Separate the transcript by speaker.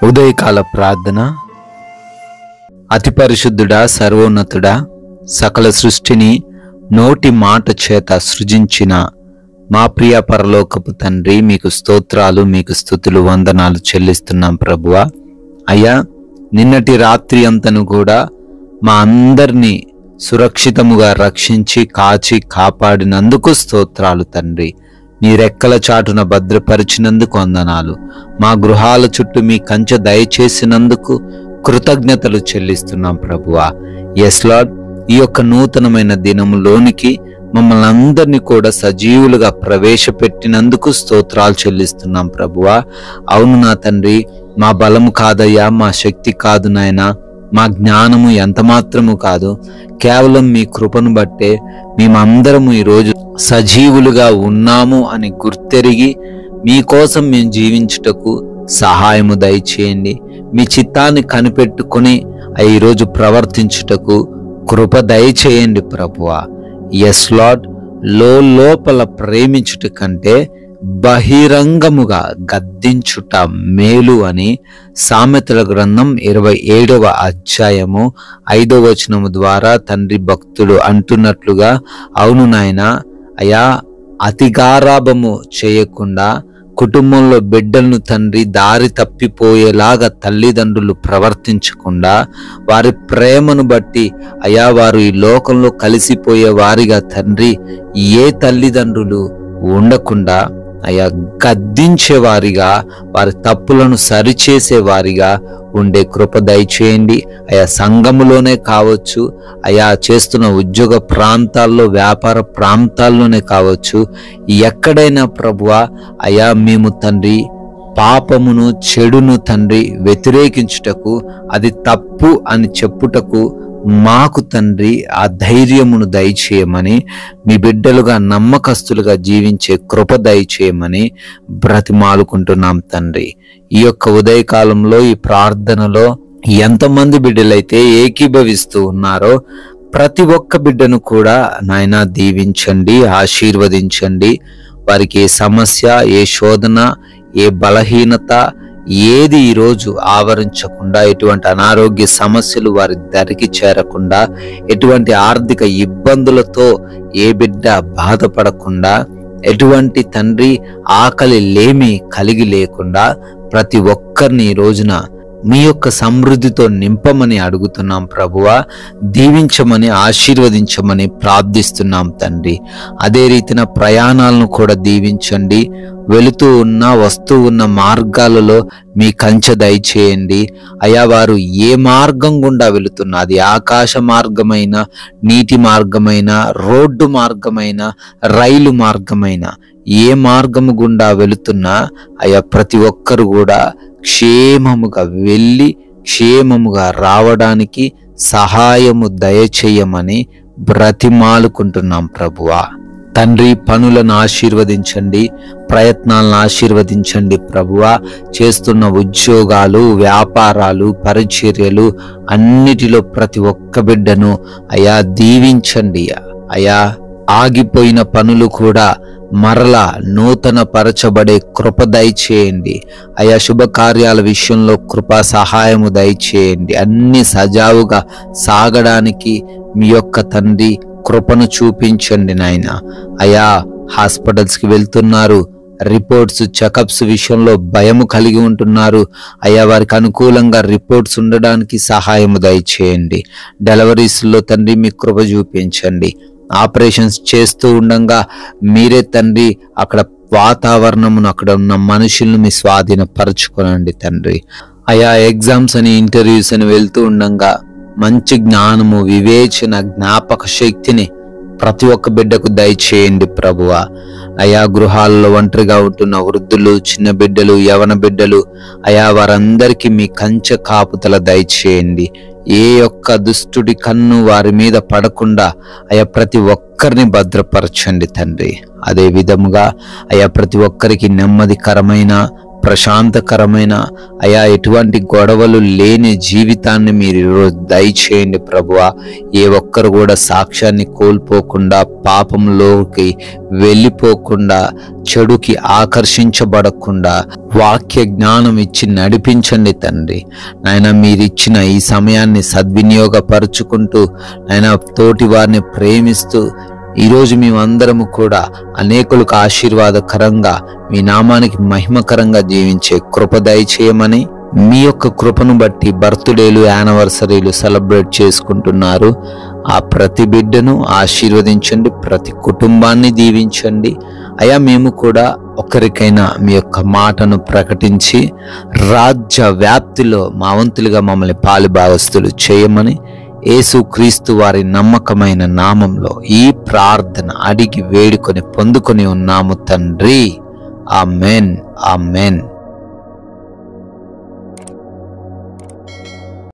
Speaker 1: ఉదయకాల ప్రార్థన. అతి పరిశుద్ధుడా, సర్వోన్నతుడా, సకల సృష్టిని నోటి మాట చేత సృజించిన మా ప్రియ పరలోకపు తండ్రి, మీకు స్తోత్రాలు, మీకు స్తుతులు, వందనాలు చెల్లిస్తున్నాం ప్రభువా. అయ్యా, నిన్నటి రాత్రి అంతను కూడా మా అందరినీ సురక్షితముగా రక్షించి కాచి కాపాడినందుకు స్తోత్రాలు తండ్రి. మీ రెక్కల చాటున భద్రపరిచినందుకు వందనాలు. మా గృహాల చుట్టూ మీ కంచె దయచేసినందుకు కృతజ్ఞతలు చెల్లిస్తున్నాం ప్రభువా. ఎస్ లార్డ్, ఈ యొక్క నూతనమైన దినములోనికి మమ్మల్ని అందరినీ కూడా సజీవులుగా ప్రవేశపెట్టినందుకు స్తోత్రాలు చెల్లిస్తున్నాం ప్రభువా. అవును నా తండ్రి, మా బలము కాదయ్యా, మా శక్తి కాదు నాయనా, మా జ్ఞానము ఎంత మాత్రము కాదు, కేవలం మీ కృపను బట్టే మేమందరము ఈరోజు సజీవులుగా ఉన్నాము అని గుర్తెరిగి మీకోసం మేము జీవించుటకు సహాయము దయచేయండి. మీ చిత్తాన్ని కనిపెట్టుకుని ఈరోజు ప్రవర్తించుటకు కృప దయచేయండి ప్రభువా. ఎస్ లార్డ్, లోపల ప్రేమించుట కంటే బహిరంగముగా గద్దించుట మేలు అని సామెతల గ్రంథం 27వ అధ్యాయము 5వ వచనము ద్వారా తండ్రి భక్తుడు అంటున్నట్లుగా, అవును నాయనా, అయా, అతిగారాభము చేయకుండా కుటుంబంలో బిడ్డలను తండ్రి దారి తప్పిపోయేలాగా తల్లిదండ్రులు ప్రవర్తించకుండా వారి ప్రేమను బట్టి అయా వారు ఈ లోకంలో కలిసిపోయే వారిగా తండ్రి ఏ తల్లిదండ్రులు ఉండకుండా అయా గద్దించేవారిగా, వారి తప్పులను సరిచేసేవారిగా ఉండే కృప దయచేయండి. అయా సంఘములోనే కావచ్చు, అయా చేస్తున్న ఉద్యోగ ప్రాంతాల్లో, వ్యాపార ప్రాంతాల్లోనే కావచ్చు, ఎక్కడైనా ప్రభువా, అయా మేము తండ్రి పాపమును చెడును తండ్రి వ్యతిరేకించుటకు, అది తప్పు అని చెప్పుటకు మాకు తండ్రి ఆ ధైర్యమును దయచేయమని, మీ బిడ్డలుగా నమ్మకస్తులుగా జీవించే కృప దయచేయమని బ్రతిమాలుకుంటున్నాం తండ్రి. ఈ యొక్క ఉదయకాలంలో ఈ ప్రార్థనలో ఎంతమంది బిడ్డలైతే ఏకీభవిస్తూ ఉన్నారో ప్రతి ఒక్క బిడ్డను కూడా నాయనా దీవించండి, ఆశీర్వదించండి. వారికి ఏ సమస్య, ఏ శోధన, ఏ బలహీనత ఏది ఈరోజు ఆవరించకుండా, ఎటువంటి అనారోగ్య సమస్యలు వారి దరికి చేరకుండా, ఎటువంటి ఆర్థిక ఇబ్బందులతో ఏ బిడ్డ బాధపడకుండా, ఎటువంటి తండ్రి ఆకలి లేమి కలిగి లేకుండా ప్రతి ఒక్కరిని ఈ రోజున మీ యొక్క సమృద్ధితో నింపమని అడుగుతున్నాం ప్రభువా. దీవించమని, ఆశీర్వదించమని ప్రార్థిస్తున్నాం తండ్రి. అదే రీతిన ప్రయాణాలను కూడా దీవించండి. వెళుతూ ఉన్న వస్తూ ఉన్న మార్గాలలో మీ కంచె దయచేయండి. అయా వారు ఏ మార్గం గుండా వెళుతున్నా, అది ఆకాశ మార్గమైన, నీటి మార్గమైన, రోడ్డు మార్గమైన, రైలు మార్గమైన, ఏ మార్గము గుండా వెళుతున్నా అయా ప్రతి ఒక్కరు కూడా క్షేమముగా వెళ్ళి క్షేమముగా రావడానికి సహాయము దయచేయమని బ్రతిమాలుకుంటున్నాం ప్రభువా. తండ్రి, పనులను ఆశీర్వదించండి, ప్రయత్నాలను ఆశీర్వదించండి ప్రభువా. చేస్తున్న ఉద్యోగాలు, వ్యాపారాలు, పరిచర్యలు అన్నిటిలో ప్రతి ఒక్క బిడ్డను అయా దీవించండి. అయా ఆగిపోయిన పనులు కూడా మరలా నూతన పరచబడే కృప దయచేయండి. అయా శుభకార్యాల విషయంలో కృపా సహాయము దయచేయండి. అన్ని సజావుగా సాగడానికి మీ యొక్క తండ్రి కృపను చూపించండి నాయన. అయా హాస్పిటల్స్కి వెళ్తున్నారు, రిపోర్ట్స్, చెకప్స్ విషయంలో భయము కలిగి ఉంటున్నారు. అయా వారికి అనుకూలంగా రిపోర్ట్స్ ఉండడానికి సహాయము దయచేయండి. డెలివరీస్లో తండ్రి మీ కృప చూపించండి. ఆపరేషన్స్ చేస్తూ ఉండగా మీరే తండ్రి అక్కడ వాతావరణమును, అక్కడ ఉన్న మనుషులను మీ స్వాధీనపరచుకోనండి తండ్రి. అయా ఎగ్జామ్స్ అని, ఇంటర్వ్యూస్ అని వెళ్తూ ఉండగా మంచి జ్ఞానము, వివేచన, జ్ఞాపక శక్తిని ప్రతి ఒక్క బిడ్డకు దయచేయండి ప్రభువా. అయా గృహాల్లో ఒంటరిగా ఉంటున్న వృద్ధులు, చిన్న బిడ్డలు, యవన బిడ్డలు, అయా వారందరికీ మీ కంచె కాపుదల దయచేయండి. ఏ యొక్క దుష్టుడి కన్ను వారి మీద పడకుండా అయా ప్రతి ఒక్కరిని భద్రపరచండి తండ్రి. అదే విధముగా అయా ప్రతి ఒక్కరికి నెమ్మదికరమైన ప్రశాంతకరమైన అయా ఎటువంటి గొడవలు లేని జీవితాన్ని మీరు ఈరోజు దయచేయండి ప్రభువా. ఏ ఒక్కరు కూడా సాక్ష్యాన్ని కోల్పోకుండా, పాపంలోకి వెళ్ళిపోకుండా, చెడుకి ఆకర్షించబడకుండా వాక్య జ్ఞానం ఇచ్చి నడిపించండి తండ్రి. నాయన మీరిచ్చిన ఈ సమయాన్ని సద్వినియోగపరుచుకుంటూ నాయన తోటి వారిని ప్రేమిస్తూ ఈరోజు మేమందరము కూడా అనేకులకు ఆశీర్వాదకరంగా మీ నామానికి మహిమకరంగా జీవించే కృప దయచేయమని, మీ యొక్క కృపను బట్టి బర్త్డేలు, యానివర్సరీలు సెలబ్రేట్ చేసుకుంటున్నారు ఆ ప్రతి బిడ్డను ఆశీర్వదించండి, ప్రతి కుటుంబాన్ని దీవించండి అయ్యా. మేము కూడా ఒకరికైనా మీ యొక్క మాటను ప్రకటించి రాజ్య వ్యాప్తిలో మా వంతులుగా మమ్మల్ని పాలుభాగస్తులు చేయమని యేసుక్రీస్తు వారి నమ్మకమైన నామంలో ఈ ప్రార్థన అడిగి వేడుకొని పొందుకొని ఉన్నాము తండ్రి. Amen, amen.